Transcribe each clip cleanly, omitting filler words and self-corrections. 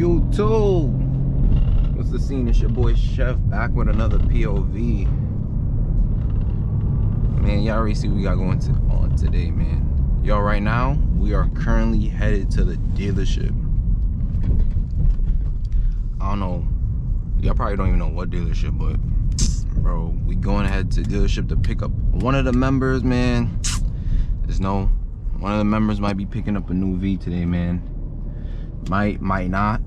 YouTube, what's the scene? It's your boy Chef back with another POV. Man, y'all already see what we got going on today, man. Yo, right now we are currently headed to the dealership. I don't know, y'all probably don't even know what dealership, but bro, we going ahead to the dealership to pick up one of the members, man. One of the members might be picking up a new V today, man. Might not.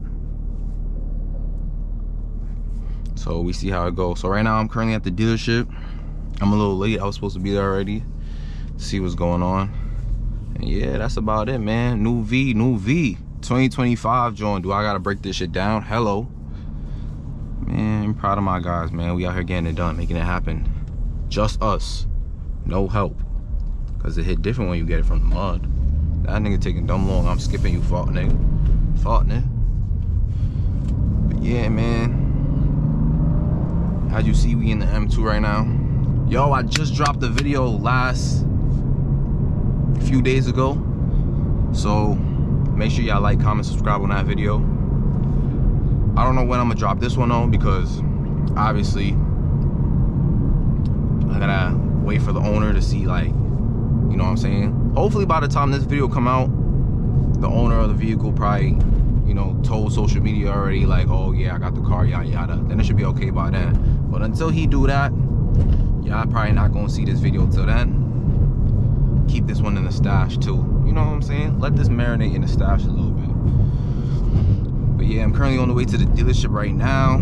So we see how it goes. So right now I'm currently at the dealership. I'm a little late. I was supposed to be there already. See what's going on. And yeah, that's about it, man. New V. 2025 joint. Do I gotta break this shit down? Hello. Man, I'm proud of my guys, man. We out here getting it done, making it happen. Just us. No help. Cause it hit different when you get it from the mud. That nigga taking dumb long. I'm skipping you, fault nigga. But yeah, man. As you see, we in the M2 right now. Yo, I just dropped the video a few days ago. So make sure y'all like, comment, subscribe on that video. I don't know when I'm gonna drop this one on because obviously I gotta wait for the owner to see, like, you know what I'm saying? Hopefully by the time this video come out, the owner of the vehicle probably, you know, told social media already, like, oh yeah, I got the car, yada yada. Then it should be okay by then. But until he do that, y'all probably not gonna see this video till then. Keep this one in the stash too. You know what I'm saying? Let this marinate in the stash a little bit. But yeah, I'm currently on the way to the dealership right now.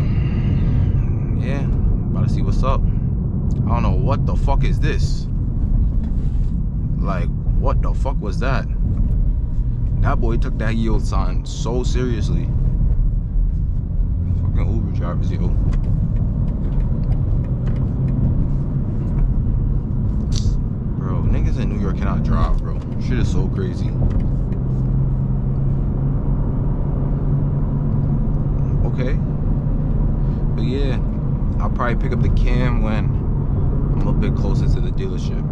Yeah, about to see what's up. I don't know what the fuck is this. Like, what the fuck was that? That boy took that yield sign so seriously. Fucking Uber drivers, yo. Bro, niggas in New York cannot drive, bro. Shit is so crazy. Okay. But yeah, I'll probably pick up the cam when I'm a bit closer to the dealership.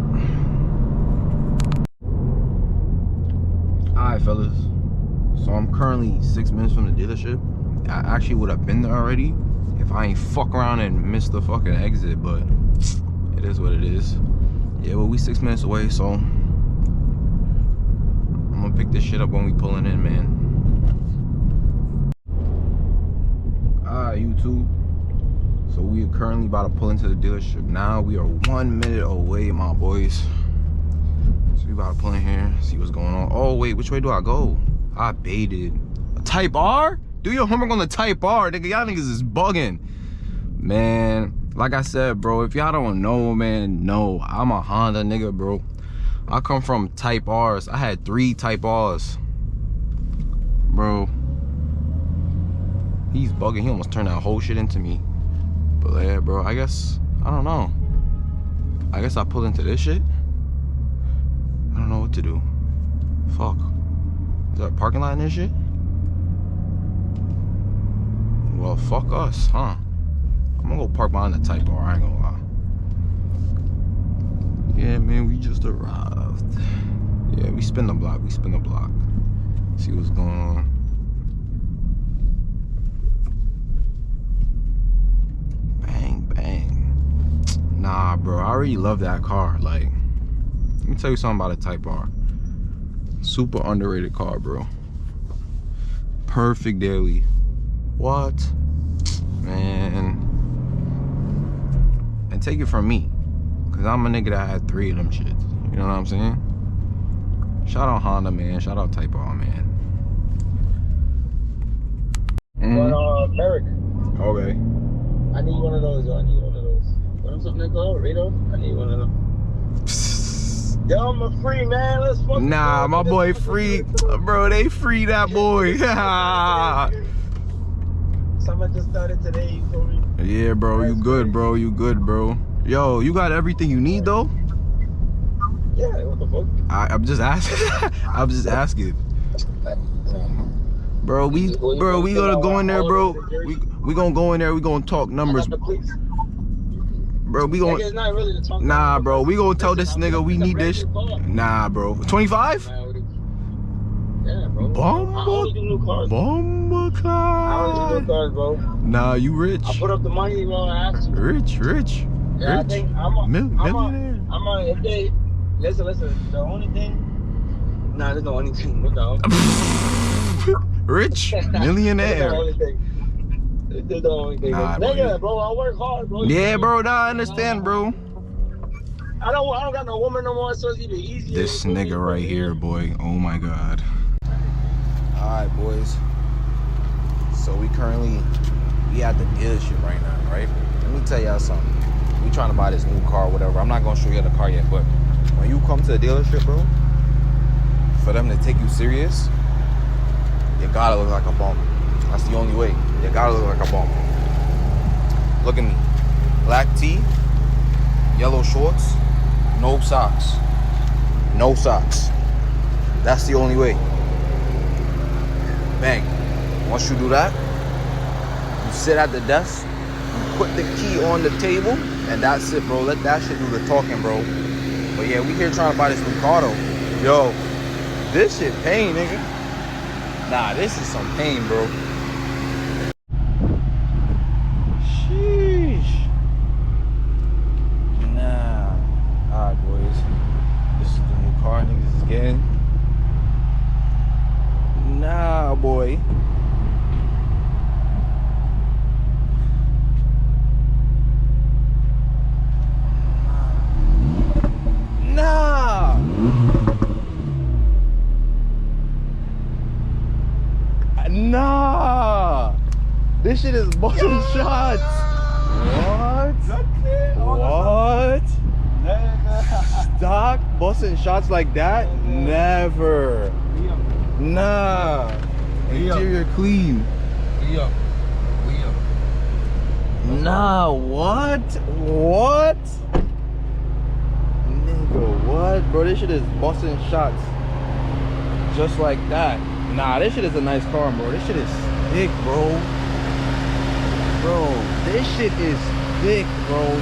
Alright, fellas, so I'm currently 6 minutes from the dealership. I actually would have been there already if I ain't fuck around and miss the fucking exit, but it is what it is. Yeah, well, we 6 minutes away, so I'm gonna pick this shit up when we pulling in, man. Alright, YouTube, so we are currently about to pull into the dealership now. We are 1 minute away, my boys. So we about to pull in here, see what's going on. Oh wait, which way do I go? I baited. Type R? Do your homework on the Type R, nigga. Y'all niggas is bugging. Man, like I said, bro, if y'all don't know, man, no, I'm a Honda nigga, bro. I come from Type R's. I had 3 Type R's. Bro. He's bugging. He almost turned that whole shit into me. But yeah, bro, I guess, I don't know. I guess I pulled into this shit. I don't know what to do. Fuck. Is there a parking lot in this shit? Well, fuck us, huh? I'm gonna go park behind the Type R, I ain't gonna lie. Yeah, man, we just arrived. Yeah, we spin the block, See what's going on. Bang, bang. Nah, bro, I already love that car. Like, let me tell you something about a Type R. Super underrated car, bro. Perfect daily. What? Man. And take it from me, cause I'm a nigga that had 3 of them shits. You know what I'm saying? Shout out Honda, man. Shout out Type R, man. But Merrick. Okay. I need one of those. What is something called? Rito? I need one of them. Yo, I'm a free, man. Let's fuck. Nah, my boy free. Bro, they free that boy. Somebody just started today, you feel me? Yeah, bro, you good, bro. You good, bro. Yo, you got everything you need, though? Yeah, what the fuck? I'm just asking. I'm just asking. Bro, we gonna go in there, bro. We gonna go in there. We gonna talk numbers. Bro, we gonna. It's not really the talk. Nah, bro, we gonna tell this nigga we need this. Nah, bro. 25? Yeah, bro. I only do new cars. Bomba I only do new cars, bro. Nah, you rich. I put up the money, bro. I asked you. Rich. Yeah, I think Millionaire. if they listen. The only thing. Nah, there's no only thing. What the? Rich millionaire. There's the only thing. There's the only thing. Nah, Nigga, bro, I work hard, bro. Yeah, bro. Nah, I understand, bro. I don't got no woman no more, so it's even easier. This nigga right here, boy. Oh my god. Alright, boys. So we at the dealership right now, right? Let me tell y'all something. We trying to buy this new car or whatever. I'm not gonna show you the car yet, but when you come to the dealership, bro, for them to take you serious, you gotta look like a bum. That's the only way. You gotta look like a bum. Look at me. Black tee, yellow shorts, no socks. No socks. That's the only way. Bang. Once you do that, you sit at the desk, you put the key on the table, and that's it, bro. Let that shit do the talking, bro. But yeah, we here trying to buy this new car, though. Yo, this shit pain, nigga. Nah, this is some pain, bro. Sheesh. Nah. Alright, boys. This is the new car niggas is getting. Nah, boy. Nah. Nah. This shit is busting shots. What? Stock busting shots like that? Never. Nah. Interior clean. Nah, what? What? Nigga, what? Bro, this shit is busting shots. Just like that. Nah, this shit is a nice car, bro. This shit is thick, bro. Bro, this shit is thick, bro.